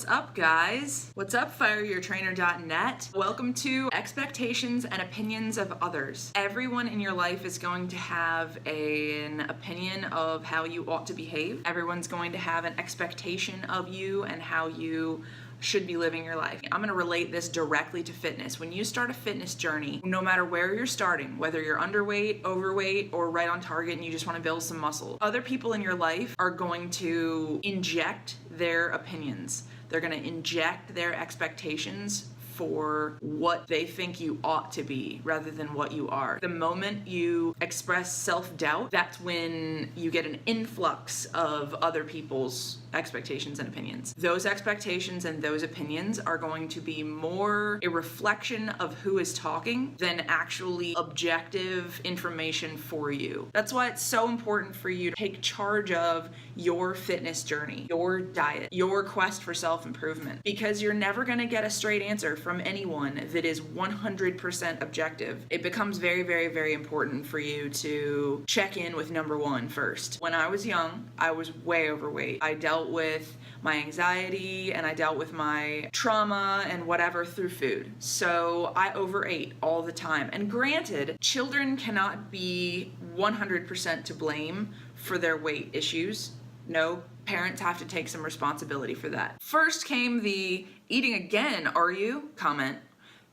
What's up, guys? What's up, fireyourtrainer.net? Welcome to Expectations and Opinions of Others. Everyone in your life is going to have an opinion of how you ought to behave. Everyone's going to have an expectation of you and how you should be living your life. I'm gonna relate this directly to fitness. When you start a fitness journey, no matter where you're starting, whether you're underweight, overweight, or right on target and you just wanna build some muscle, other people in your life are going to inject their opinions. They're gonna inject their expectations for what they think you ought to be rather than what you are. The moment you express self-doubt, that's when you get an influx of other people's expectations and opinions. Those expectations and those opinions are going to be more a reflection of who is talking than actually objective information for you. That's why it's so important for you to take charge of your fitness journey, your diet, your quest for self-improvement, because you're never going to get a straight answer from anyone that is 100% objective. It becomes very, very, very important for you to check in with number one first. When I was young, I was way overweight. I dealt with my anxiety and I dealt with my trauma and whatever through food. So I overate all the time. And granted, children cannot be 100% to blame for their weight issues. No, parents have to take some responsibility for that. First came the "eating again, are you?" comment.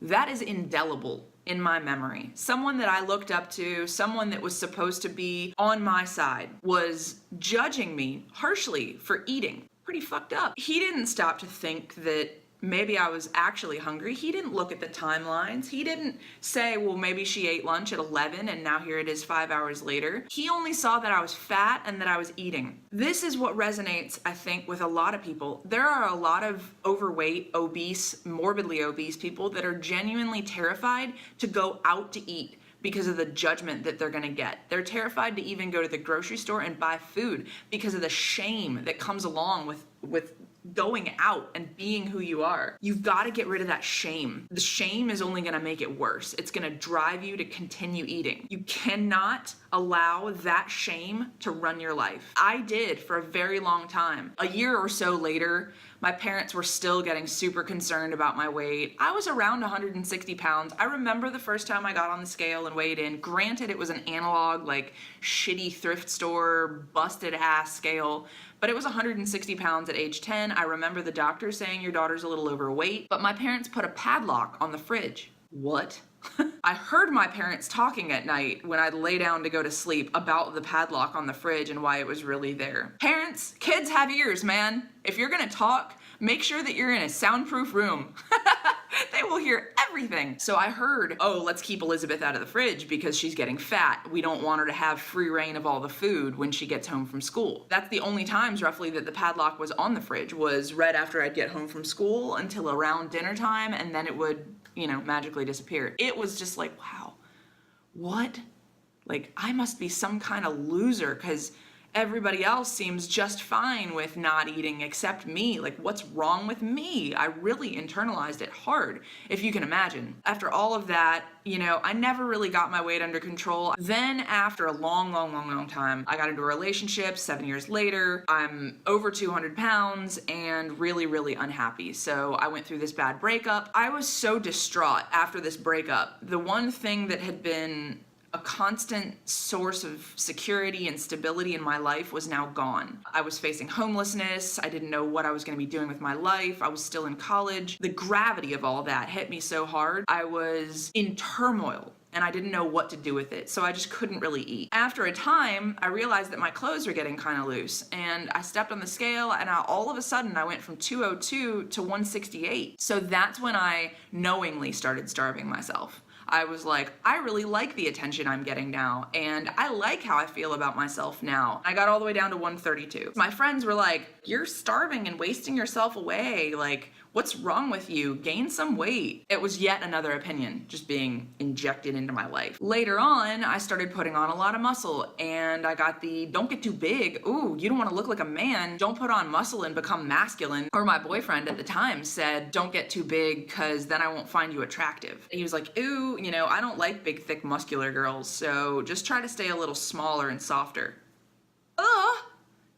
That is indelible in my memory. Someone that I looked up to, someone that was supposed to be on my side, was judging me harshly for eating. Pretty fucked up. He didn't stop to think that maybe I was actually hungry. He didn't look at the timelines. He didn't say, well, maybe she ate lunch at 11 and now here it is 5 hours later. He only saw that I was fat and that I was eating. This is what resonates, I think, with a lot of people. There are a lot of overweight, obese, morbidly obese people that are genuinely terrified to go out to eat because of the judgment that they're gonna get. They're terrified to even go to the grocery store and buy food because of the shame that comes along with going out and being who you are. You've got to get rid of that shame. The shame is only going to make it worse. It's going to drive you to continue eating. You cannot allow that shame to run your life. I did for a very long time. A year or so later, my parents were still getting super concerned about my weight. I was around 160 pounds. I remember the first time I got on the scale and weighed in. Granted, it was an analog, like shitty thrift store, busted ass scale, but it was 160 pounds at age 10. I remember the doctor saying your daughter's a little overweight, but my parents put a padlock on the fridge. What? I heard my parents talking at night when I'd lay down to go to sleep about the padlock on the fridge and why it was really there. Parents, kids have ears, man. If you're gonna talk, make sure that you're in a soundproof room. They will hear everything. So I heard, oh, let's keep Elizabeth out of the fridge because she's getting fat. We don't want her to have free reign of all the food when she gets home from school. That's the only times roughly that the padlock was on the fridge, was right after I'd get home from school until around dinner time, and then it would, magically disappear. It was just like, wow, what? Like, I must be some kind of loser because everybody else seems just fine with not eating except me. Like, what's wrong with me? I really internalized it hard, if you can imagine. After all of that, I never really got my weight under control. Then after a long time, I got into a relationship 7 years later. I'm over 200 pounds and really, really unhappy. So I went through this bad breakup. I was so distraught after this breakup. The one thing that had been a constant source of security and stability in my life was now gone. I was facing homelessness. I didn't know what I was going to be doing with my life. I was still in college. The gravity of all that hit me so hard. I was in turmoil and I didn't know what to do with it. So I just couldn't really eat. After a time, I realized that my clothes were getting kind of loose and I stepped on the scale and all of a sudden I went from 202 to 168. So that's when I knowingly started starving myself. I was like, I really like the attention I'm getting now, and I like how I feel about myself now. I got all the way down to 132. My friends were like, you're starving and wasting yourself away. Like, what's wrong with you? Gain some weight. It was yet another opinion just being injected into my life. Later on, I started putting on a lot of muscle, and I got the don't get too big. Ooh, you don't want to look like a man. Don't put on muscle and become masculine. Or my boyfriend at the time said, don't get too big because then I won't find you attractive. He was like, ooh, I don't like big, thick, muscular girls, so just try to stay a little smaller and softer. Ugh!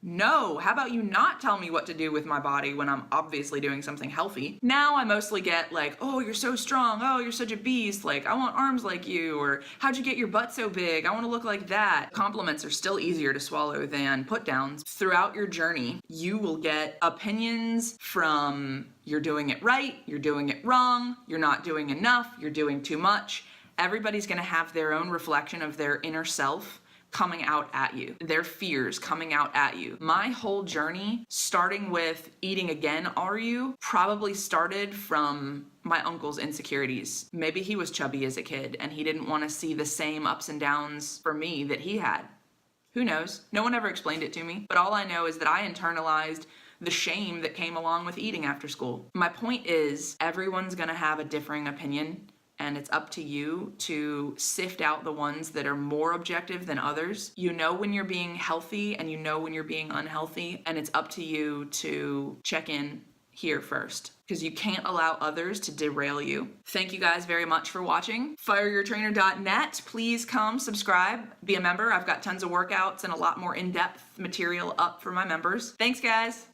No, how about you not tell me what to do with my body when I'm obviously doing something healthy? Now I mostly get like, oh, you're so strong, oh, you're such a beast, like, I want arms like you, or how'd you get your butt so big? I want to look like that. Compliments are still easier to swallow than put downs. Throughout your journey, you will get opinions from you're doing it right, you're doing it wrong, you're not doing enough, you're doing too much. Everybody's gonna have their own reflection of their inner self coming out at you, their fears coming out at you. My whole journey, starting with eating again, are you, probably started from my uncle's insecurities. Maybe he was chubby as a kid and he didn't want to see the same ups and downs for me that he had. Who knows? No one ever explained it to me, but all I know is that I internalized the shame that came along with eating after school. My point is, everyone's gonna have a differing opinion, and it's up to you to sift out the ones that are more objective than others. You know when you're being healthy and you know when you're being unhealthy, and it's up to you to check in here first, because you can't allow others to derail you. Thank you guys very much for watching. FireYourTrainer.net. Please come subscribe, be a member. I've got tons of workouts and a lot more in-depth material up for my members. Thanks, guys.